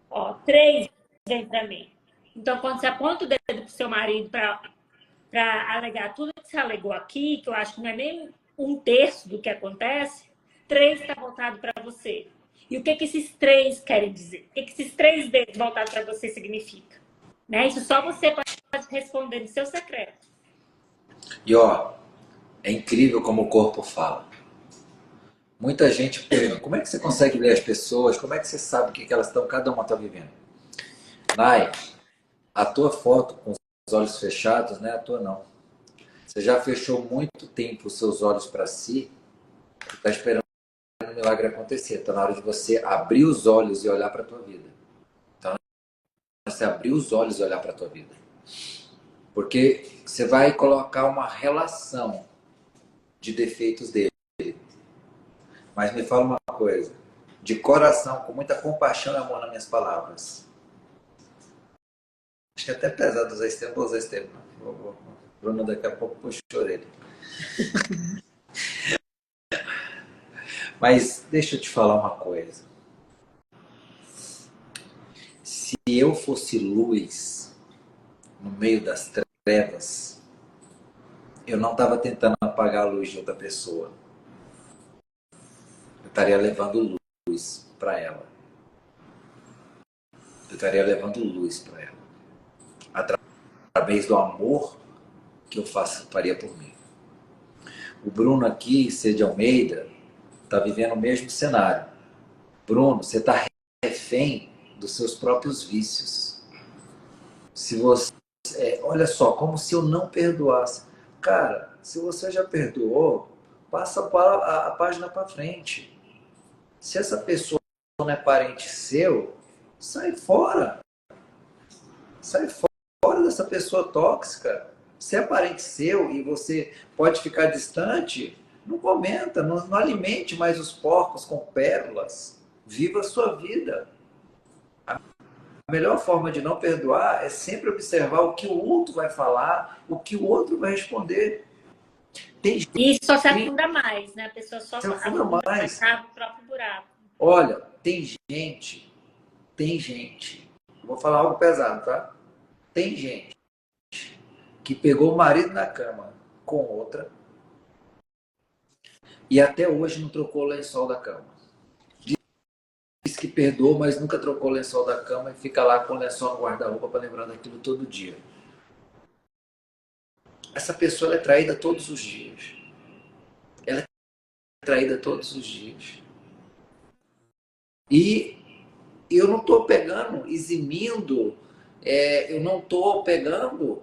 ó, 3 vem para mim. Então, quando você aponta o dedo para o seu marido para alegar tudo que você alegou aqui, que eu acho que não é nem 1/3 do que acontece, 3 está voltado para você. E o que esses 3 querem dizer? O que esses 3 dedos voltados para você significa? Né? Isso só você pode responder no seu secreto. E ó, é incrível como o corpo fala. Muita gente pergunta, como é que você consegue ler as pessoas? Como é que você sabe o que elas estão, cada uma está vivendo? Nai, a tua foto com os olhos fechados não é a tua, não. Você já fechou muito tempo os seus olhos para si e está esperando o milagre acontecer. Está na hora de você abrir os olhos e olhar para a tua vida. Então, você abrir os olhos e olhar para a tua vida. Porque você vai colocar uma relação de defeitos dele. Mas me fala uma coisa, de coração, com muita compaixão e amor nas minhas palavras. Acho que é até pesado usar esse tempo, vou usar esse tempo. Bruno daqui a pouco puxou a orelha. Mas deixa eu te falar uma coisa. Se eu fosse luz no meio das trevas, eu não estava tentando apagar a luz de outra pessoa. Eu estaria levando luz para ela. Eu estaria levando luz para ela. Através do amor que eu faria por mim. O Bruno aqui, C. de Almeida, está vivendo o mesmo cenário. Bruno, você está refém dos seus próprios vícios. Se você, olha só, como se eu não perdoasse. Cara, se você já perdoou, passa a página para frente. Se essa pessoa não é parente seu, sai fora. Sai fora dessa pessoa tóxica. Se é parente seu e você pode ficar distante, não comenta, não alimente mais os porcos com pérolas. Viva a sua vida. A melhor forma de não perdoar é sempre observar o que o outro vai falar, o que o outro vai responder. E isso só se afunda mais, né? A pessoa só se afunda mais. No próprio buraco. Olha, tem gente, vou falar algo pesado, tá? Tem gente que pegou o marido na cama com outra e até hoje não trocou o lençol da cama. Diz que perdoou, mas nunca trocou o lençol da cama e fica lá com o lençol no guarda-roupa para lembrar daquilo todo dia. Essa pessoa é traída todos os dias. Ela é traída todos os dias. E eu não estou pegando, eximindo, eu não estou pegando,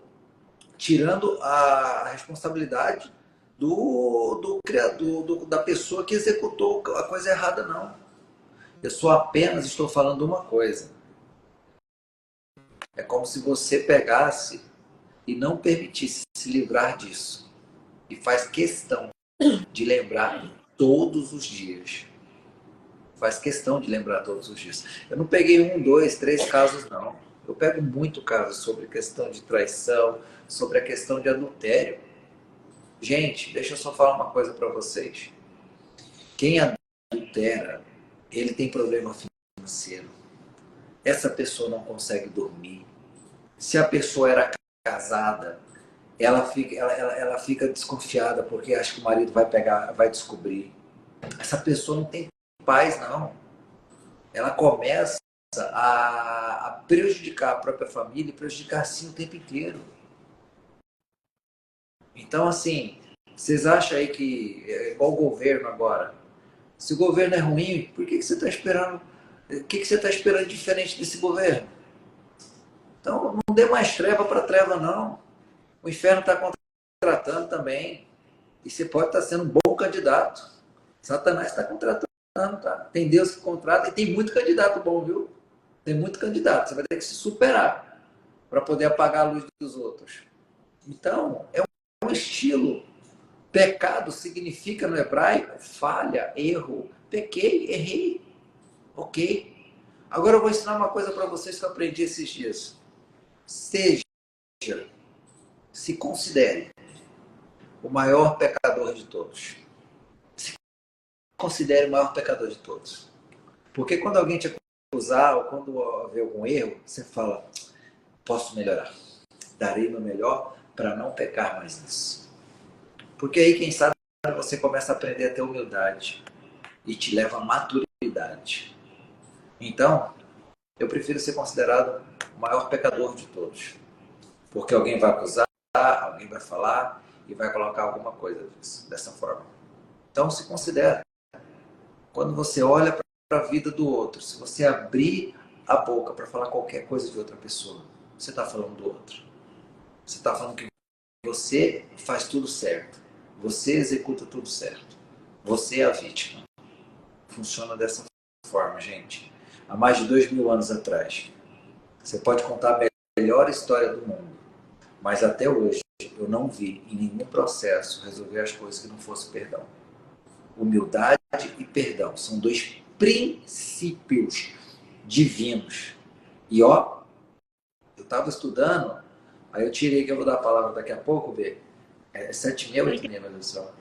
tirando a responsabilidade do criador, da pessoa que executou a coisa errada, não. Eu só apenas estou falando uma coisa. É como se você pegasse e não permitisse se livrar disso. E faz questão de lembrar todos os dias. Faz questão de lembrar todos os dias. Eu não peguei 1, 2, 3 casos, não. Eu pego muito casos sobre questão de traição, sobre a questão de adultério. Gente, deixa eu só falar uma coisa para vocês. Quem adultera, ele tem problema financeiro. Essa pessoa não consegue dormir. Se a pessoa era casada, ela fica desconfiada porque acha que o marido vai pegar, vai descobrir. Essa pessoa não tem paz, não. Ela começa a prejudicar a própria família e prejudicar assim o tempo inteiro. Então, assim, vocês acham aí que é igual o governo agora? Se o governo é ruim, por que você está esperando? O que você está esperando diferente desse governo? Então, não dê mais treva para treva, não. O inferno está contratando também. E você pode estar sendo um bom candidato. Satanás está contratando, tá? Tem Deus que contrata e tem muito candidato bom, viu? Tem muito candidato. Você vai ter que se superar para poder apagar a luz dos outros. Então, é um estilo. Pecado significa no hebraico falha, erro. Pequei, errei. Ok. Agora eu vou ensinar uma coisa para vocês que eu aprendi esses dias. Seja, se considere o maior pecador de todos. Se considere o maior pecador de todos. Porque quando alguém te acusar ou quando vê algum erro, você fala, posso melhorar. Darei meu melhor para não pecar mais nisso. Porque aí, quem sabe, você começa a aprender a ter humildade e te leva à maturidade. Então, eu prefiro ser considerado o maior pecador de todos. Porque alguém vai acusar, alguém vai falar e vai colocar alguma coisa dessa forma. Então, se considere. Quando você olha para a vida do outro, se você abrir a boca para falar qualquer coisa de outra pessoa, você está falando do outro. Você está falando que você faz tudo certo. Você executa tudo certo. Você é a vítima. Funciona dessa forma, gente. Há mais de 2000 anos atrás. Você pode contar a melhor história do mundo. Mas até hoje, eu não vi em nenhum processo resolver as coisas que não fosse perdão. Humildade e perdão são dois princípios divinos. E ó, eu estava estudando, aí eu tirei que eu vou dar a palavra daqui a pouco, B. É 7h30, 8h30, meu Deus do céu.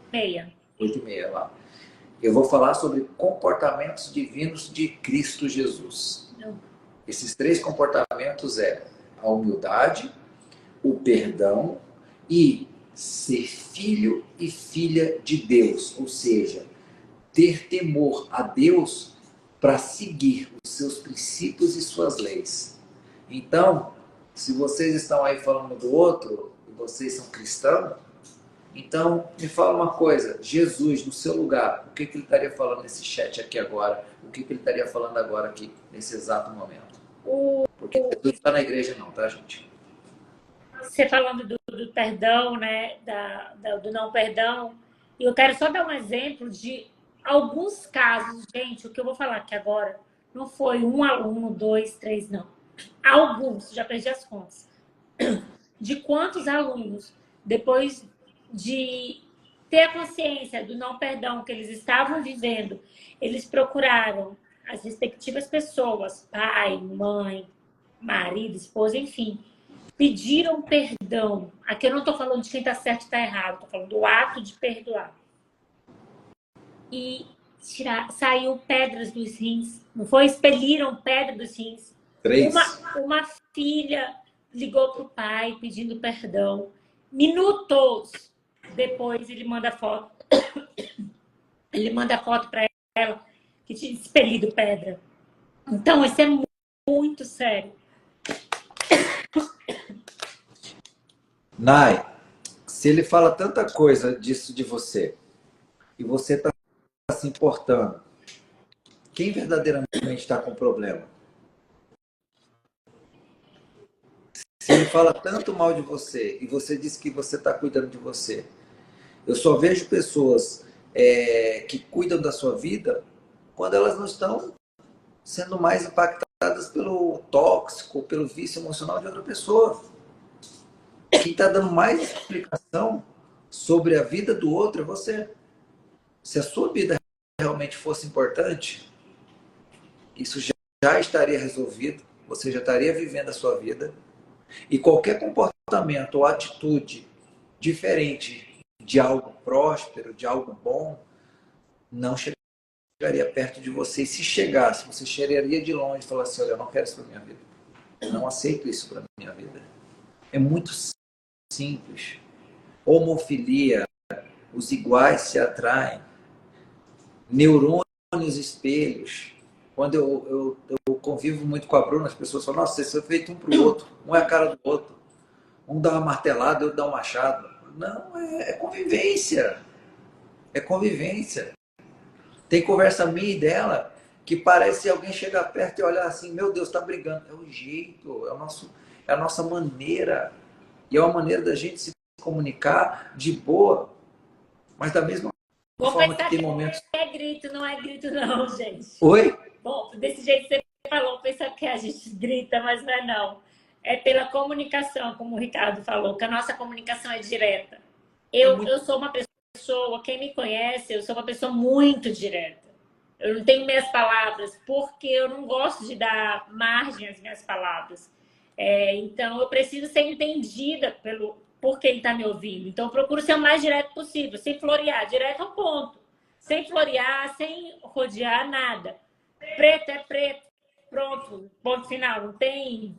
8h30 lá. Eu vou falar sobre comportamentos divinos de Cristo Jesus. Esses 3 comportamentos é a humildade, o perdão e ser filho e filha de Deus, ou seja, ter temor a Deus para seguir os seus princípios e suas leis. Então, se vocês estão aí falando do outro, e vocês são cristãos, então me fala uma coisa, Jesus no seu lugar, o que ele estaria falando nesse chat aqui agora? O que ele estaria falando agora aqui, nesse exato momento? Porque Jesus não está na igreja não, tá, gente? Você falando do perdão, né? Do não perdão, e eu quero só dar um exemplo de alguns casos, gente. O que eu vou falar aqui agora não foi um aluno, 2, 3, não. Alguns, já perdi as contas. De quantos alunos, depois de ter a consciência do não perdão que eles estavam vivendo, eles procuraram as respectivas pessoas, pai, mãe, marido, esposa, enfim, pediram perdão. Aqui eu não estou falando de quem está certo e está errado, estou falando do ato de perdoar. E saiu pedras dos rins, não foi? Expeliram pedra dos rins. 3. Uma filha ligou para o pai pedindo perdão. Minutos depois ele manda foto. Ele manda foto para ela que tinha expelido pedra. Então, isso é muito sério. Nai, se ele fala tanta coisa disso de você e você está se importando, quem verdadeiramente está com problema? Se ele fala tanto mal de você e você diz que você está cuidando de você, eu só vejo pessoas que cuidam da sua vida quando elas não estão sendo mais impactadas pelo tóxico, pelo vício emocional de outra pessoa. Quem está dando mais explicação sobre a vida do outro é você. Se a sua vida realmente fosse importante, isso já estaria resolvido, você já estaria vivendo a sua vida, e qualquer comportamento ou atitude diferente de algo próspero, de algo bom, não chegaria perto de você. E se chegasse, você chegaria de longe e falasse, olha, eu não quero isso para minha vida. Eu não aceito isso para minha vida. É muito simples. Homofilia, os iguais se atraem. Neurônios espelhos. Quando eu convivo muito com a Bruna, as pessoas falam, nossa, vocês são feitos um para o outro. Um é a cara do outro. Um dá uma martelada, outro dá um machado. Não, é convivência. É convivência. Tem conversa minha e dela que parece alguém chegar perto e olhar assim, meu Deus, está brigando. É o jeito, é a nossa maneira. E é uma maneira da gente se comunicar de boa, mas da mesma Vou forma que pensar tem que momentos. é grito, não é grito não, gente. Oi? Bom, desse jeito que você falou, pensa que a gente grita, mas não é não. É pela comunicação, como o Ricardo falou, que a nossa comunicação é direta. É Eu muito. sou uma pessoa, quem me conhece, eu sou uma pessoa muito direta. Eu não tenho minhas palavras, porque eu não gosto de dar margem às minhas palavras. Então, eu preciso ser entendida por quem está me ouvindo. Então, eu procuro ser o mais direto possível, sem florear, direto ao ponto. Sem florear, sem rodear nada. Preto é preto, pronto, ponto final. Não tem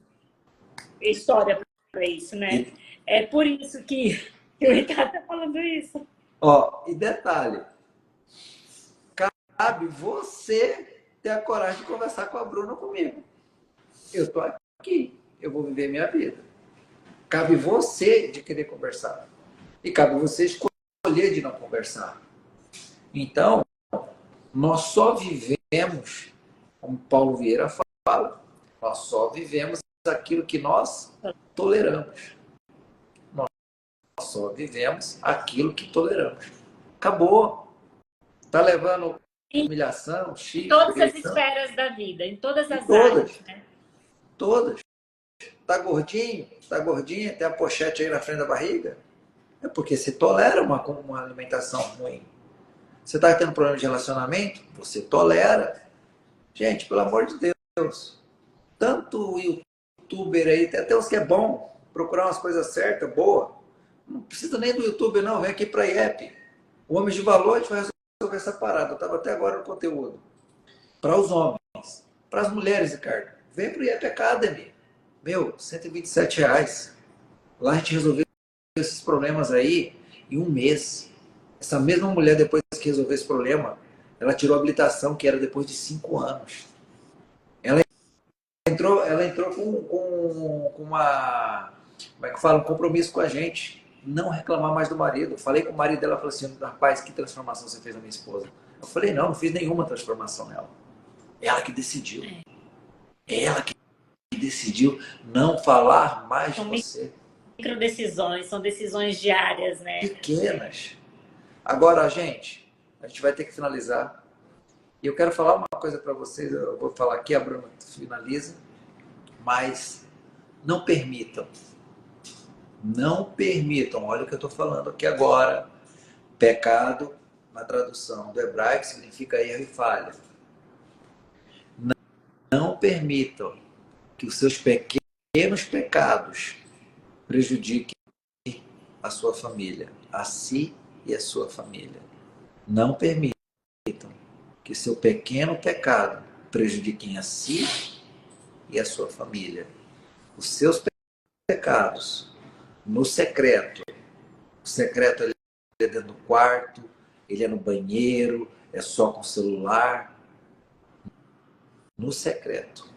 história para isso, né? E, É por isso que o Ricardo está falando isso. ó, e detalhe, cabe você ter a coragem de conversar com a Bruna comigo. Eu tô aqui, eu vou viver minha vida. Cabe você de querer conversar. E cabe você escolher de não conversar. Então, nós só vivemos, como Paulo Vieira fala, nós só vivemos aquilo que nós toleramos. Nós só vivemos aquilo que toleramos. Acabou. Tá levando Em humilhação, chifre, todas as agressão? esferas da vida, em todas E as áreas, todas, né? todas. Tá gordinho? Tá gordinha? Tem a pochete aí na frente da barriga? É porque você tolera uma alimentação ruim. Você está tendo problema de relacionamento? Você tolera. Gente, pelo amor de Deus. Tanto youtuber aí, tem até uns que é bom procurar umas coisas certas, boa. Não precisa nem do youtuber, não. Vem aqui para a IEP. O Homem de Valor, a gente vai resolver essa parada. Eu estava até agora no conteúdo. Para os homens. Para as mulheres, Ricardo. Vem para o IEP Academy. Meu, R$ 127. Lá a gente resolveu esses problemas aí em um mês. Essa mesma mulher, depois que resolveu esse problema, ela tirou a habilitação, que era depois de 5 anos. Ela entrou com uma, como é que fala, um compromisso com a gente. Não reclamar mais do marido. Falei com o marido dela, falei assim, rapaz, que transformação você fez na minha esposa? Eu falei, não fiz nenhuma transformação nela. Ela que decidiu. Ela que decidiu não falar mais de São você. micro decisões, são decisões diárias, né? Pequenas. Agora, gente, a gente vai ter que finalizar. E eu quero falar uma coisa para vocês. Eu vou falar aqui, a Bruna finaliza. Mas não permitam. Não permitam. Olha o que eu estou falando aqui agora. Pecado, na tradução do hebraico, significa erro e falha. Não permitam que os seus pequenos pecados prejudiquem a sua família, a si e a sua família. Não permitam que seu pequeno pecado prejudiquem a si e a sua família. Os seus pecados no secreto. O secreto ele é dentro do quarto, ele é no banheiro, é só com o celular. No secreto.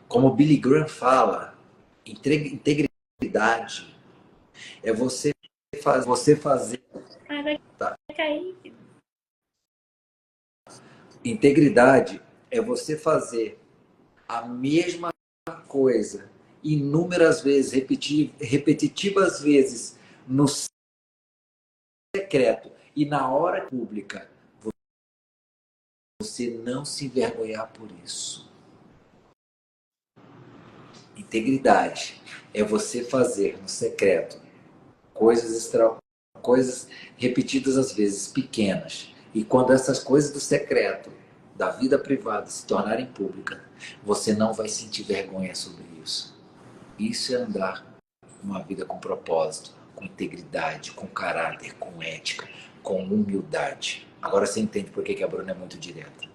Como Billy Graham fala, integridade é você fazer. Ah, vai Tá? cair. Integridade é você fazer a mesma coisa inúmeras vezes, repetitivas vezes no secreto e na hora pública. você não se envergonhar por isso. Integridade é você fazer no secreto coisas repetidas às vezes pequenas. E quando essas coisas do secreto, da vida privada, se tornarem públicas, você não vai sentir vergonha sobre isso. Isso é andar uma vida com propósito, com integridade, com caráter, com ética, com humildade. Agora você entende por que a Bruna é muito direta.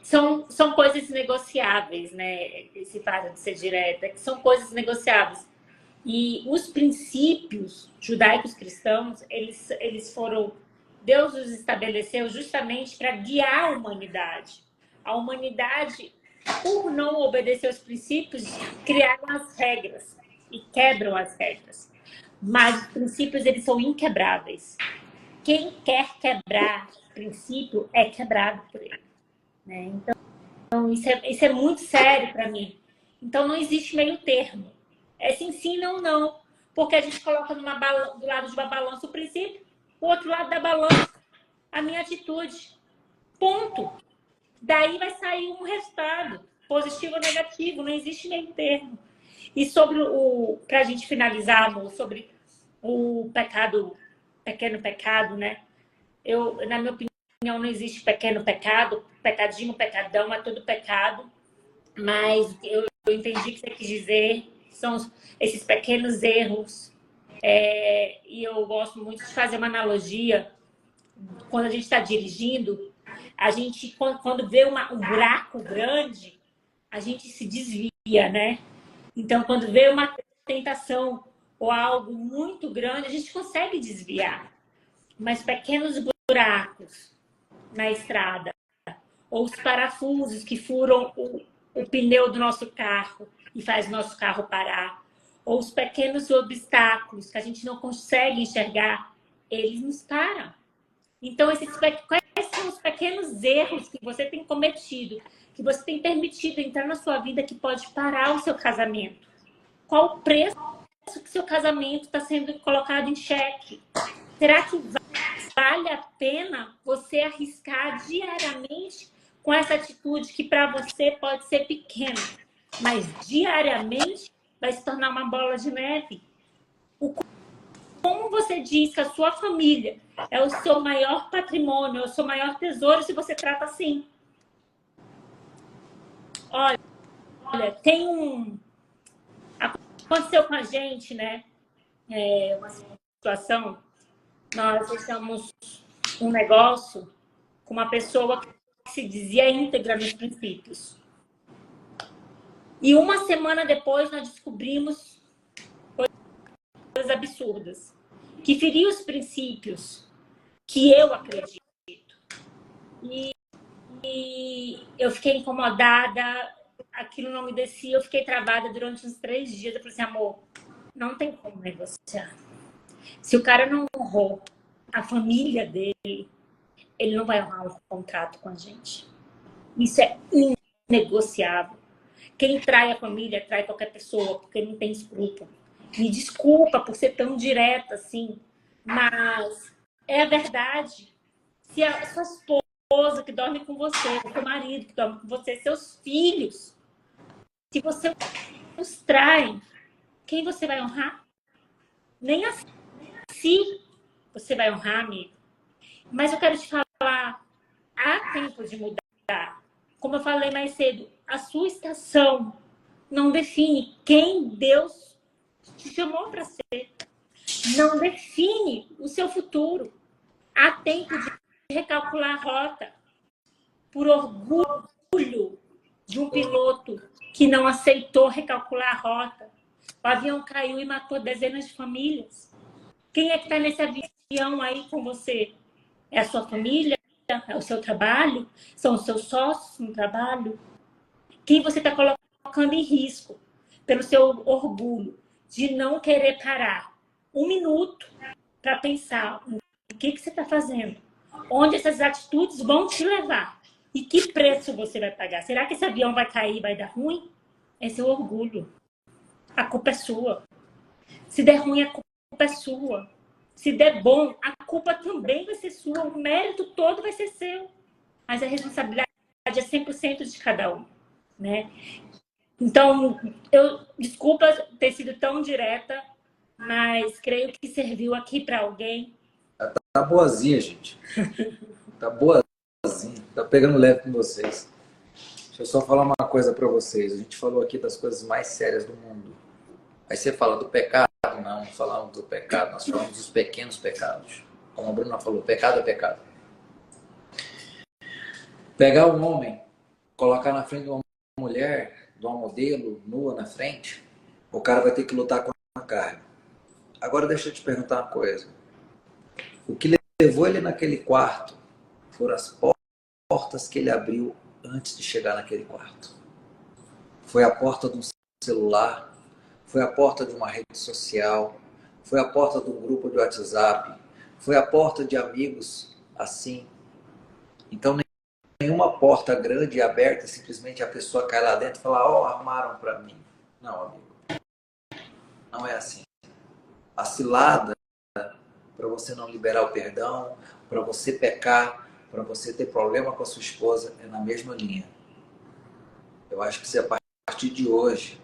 São coisas negociáveis, né? Esse fato de ser direta, que são coisas negociáveis. E os princípios judaicos cristãos, eles foram... Deus os estabeleceu justamente para guiar a humanidade. A humanidade, por não obedecer aos princípios, criaram as regras e quebram as regras. Mas os princípios, eles são inquebráveis. Quem quer quebrar o princípio é quebrado por ele, né? Então isso é muito sério para mim. Então, não existe meio termo. É sim, não, não. Porque a gente coloca do lado de uma balança o princípio, o outro lado da balança a minha atitude. Ponto. Daí vai sair um resultado, positivo ou negativo, não existe meio termo. E para a gente finalizar, amor, sobre o pecado, pequeno pecado, né? Na minha opinião, não existe pequeno pecado, pecadinho, pecadão, é tudo pecado. Mas eu entendi o que você quis dizer, são esses pequenos erros. E eu gosto muito de fazer uma analogia. Quando a gente está dirigindo, a gente, quando vê um buraco grande, a gente se desvia, né? Então, quando vê uma tentação ou algo muito grande, a gente consegue desviar. Mas pequenos buracos na estrada, ou os parafusos que furam o pneu do nosso carro e faz o nosso carro parar, ou os pequenos obstáculos que a gente não consegue enxergar, eles nos param. Então, quais são os pequenos erros que você tem cometido, que você tem permitido entrar na sua vida que pode parar o seu casamento? Qual o preço que seu casamento está sendo colocado em xeque? Será que vale a pena você arriscar diariamente com essa atitude que para você pode ser pequena, mas diariamente vai se tornar uma bola de neve? Como você diz que a sua família é o seu maior patrimônio, é o seu maior tesouro, se você trata assim? Olha, aconteceu com a gente, né? Uma situação, nós fechamos um negócio com uma pessoa que se dizia íntegra nos princípios. E uma semana depois nós descobrimos coisas absurdas, que feriam os princípios que eu acredito. E eu fiquei incomodada, aquilo não me descia, eu fiquei travada durante uns 3 dias. Eu falei assim, amor, não tem como negociar. Se o cara não honrou a família dele, ele não vai honrar um contrato com a gente. Isso é inegociável. Quem trai a família, trai qualquer pessoa, porque não tem escrúpulo. Me desculpa por ser tão direta assim, mas é a verdade. Se a sua esposa que dorme com você, o seu marido que dorme com você, seus filhos, se você os trai, quem você vai honrar? Nem assim você vai honrar, amigo. Mas eu quero te falar, há tempo de mudar. Como eu falei mais cedo, a sua estação não define quem Deus te chamou para ser. Não define o seu futuro. Há tempo de recalcular a rota por orgulho de um piloto que não aceitou recalcular a rota. O avião caiu e matou dezenas de famílias. Quem é que está nesse avião aí com você? É a sua família? É o seu trabalho? São os seus sócios no trabalho? Quem você está colocando em risco pelo seu orgulho de não querer parar 1 minuto para pensar o que você está fazendo? Onde essas atitudes vão te levar? E que preço você vai pagar? Será que esse avião vai cair e vai dar ruim? É seu orgulho. A culpa é sua. Se der ruim, a culpa é sua. Se der bom, a culpa também também vai ser sua, o mérito todo vai ser seu. Mas a responsabilidade é 100% de cada um, né? Então, desculpa ter sido tão direta, mas creio que serviu aqui para alguém. Tá boazinha, gente. Tá boazinha. Tá pegando leve com vocês. Deixa eu só falar uma coisa para vocês. A gente falou aqui das coisas mais sérias do mundo. Aí você fala do pecado. Não falamos do pecado. Nós falamos dos pequenos pecados. Como a Bruna falou, pecado é pecado. Pegar um homem, colocar na frente de uma mulher, de uma modelo nua na frente, o cara vai ter que lutar com a carne. Agora deixa eu te perguntar uma coisa. O que levou ele naquele quarto foram as portas que ele abriu antes de chegar naquele quarto. Foi a porta de um celular, foi a porta de uma rede social, foi a porta de um grupo de WhatsApp, foi a porta de amigos assim. Então, nenhuma porta grande e aberta, simplesmente a pessoa cai lá dentro e fala, ó, armaram para mim. Não, amigo. Não é assim. A cilada para você não liberar o perdão, para você pecar, para você ter problema com a sua esposa, é na mesma linha. Eu acho que você, a partir de hoje,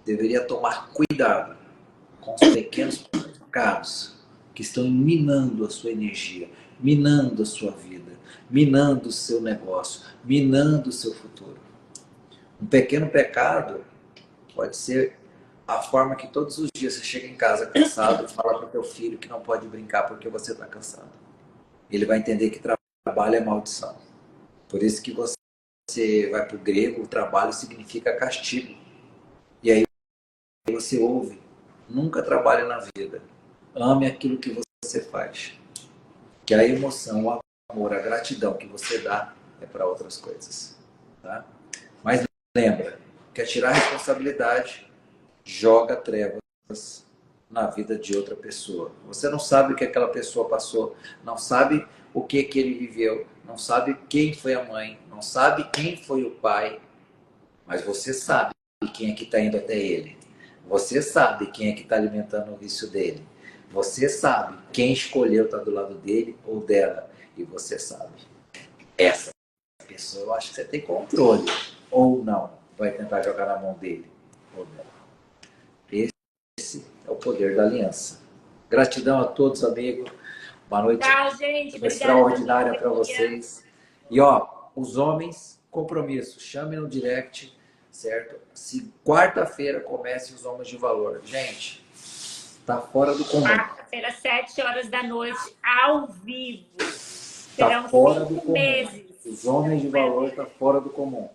deveria tomar cuidado com os pequenos pecados que estão minando a sua energia, minando a sua vida, minando o seu negócio, minando o seu futuro. Um pequeno pecado pode ser a forma que todos os dias você chega em casa cansado e fala para o teu filho que não pode brincar porque você está cansado. Ele vai entender que trabalho é maldição. Por isso que você vai para o grego, o trabalho significa castigo. E aí você ouve, nunca trabalhe na vida. Ame aquilo que você faz. Que a emoção, o amor, a gratidão que você dá é para outras coisas. Tá? Mas lembra, quer tirar a responsabilidade, joga trevas na vida de outra pessoa. Você não sabe o que aquela pessoa passou, não sabe o que ele viveu, não sabe quem foi a mãe, não sabe quem foi o pai, mas você sabe quem é que está indo até ele. Você sabe quem é que está alimentando o vício dele. Você sabe quem escolheu estar do lado dele ou dela. E você sabe. Essa pessoa, eu acho que você tem controle. Ou não. Vai tentar jogar na mão dele ou dela. Esse é o poder da aliança. Gratidão a todos, amigos. Boa noite. Tchau, gente. Extraordinária para vocês. E ó, os homens, compromisso. Chame no direct, certo? Se quarta-feira comece os homens de valor. Gente, tá fora do comum. Quarta-feira, 7 horas da noite, ao vivo. Tá fora do comum. Os homens de valor tá fora do comum.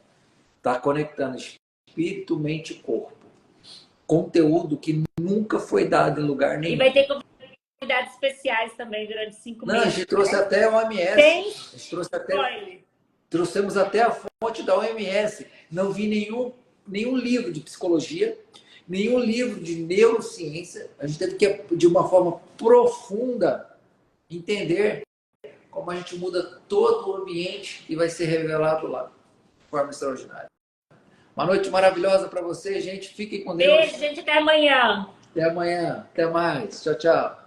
Tá conectando espírito, mente e corpo. Conteúdo que nunca foi dado em lugar nenhum. E vai ter convidados especiais também durante 5 meses. Não, a gente trouxe até a OMS. A gente trouxe até... Trouxemos até a fonte da OMS. Não vi nenhum livro de psicologia, nenhum livro de neurociência. A gente teve que, de uma forma profunda, entender como a gente muda todo o ambiente e vai ser revelado lá de forma extraordinária. Uma noite maravilhosa para vocês, gente. Fiquem com Deus. Beijo, gente. Até amanhã. Até amanhã. Até mais. Tchau, tchau.